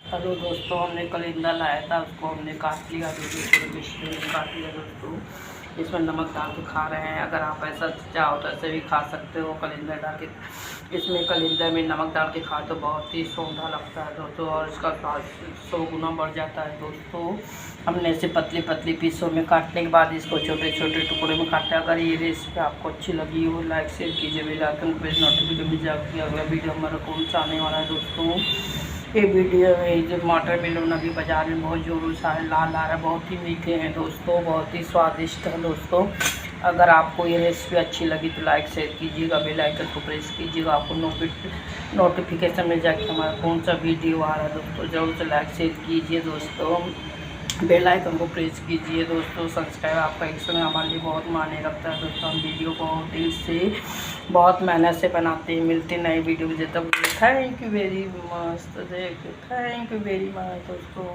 Hello दोस्तों, हमने कलिंदा लाया था, उसको हमने काट लिया, छोटे पीस में काट लिया दोस्तों। इसमें नमक डाल के खा रहे हैं। अगर आप ऐसा चाहो तो ऐसे भी खा सकते हो कलिंदा डाल के। इसमें कलिंदा में नमक डाल के खाओ तो बहुत ही सौंधा लगता है दोस्तों, और इसका स्वाद 100 गुना बढ़ जाता है दोस्तों। हमने इसे पतली पतली पीसों में काटने के बाद इसको छोटे छोटे टुकड़े में काटा। अगर ये रेसिपी आपको अच्छी लगी हो, लाइक शेयर कीजिए, बेल आइकन प्रेस नोटिफिकेशन मिल जाएगी। अगला वीडियो हमारा कौन सा आने वाला है दोस्तों। ये वीडियो में जो मटर मेलन अभी बाज़ार में बहुत जोरों से लाल आ रहा है, बहुत ही मीठे हैं दोस्तों, बहुत ही स्वादिष्ट है दोस्तों। अगर आपको ये रेसिपी अच्छी लगी तो लाइक शेयर कीजिएगा, बेल आइकन को प्रेस कीजिएगा, आपको नोटिफिकेशन मिल जाएगी हमारा कौन सा वीडियो आ रहा है दोस्तों। ज़रूर से लाइक शेयर कीजिए दोस्तों, बेल आइकन को प्रेस कीजिए दोस्तों। सब्सक्राइब आपका एक्शन हमारे लिए बहुत मायने रखता है दोस्तों। हम वीडियो बहुत दिल से बहुत मेहनत से बनाते हैं। मिलते नए वीडियो में, जब तक थैंक यू वेरी मच दोस्तों।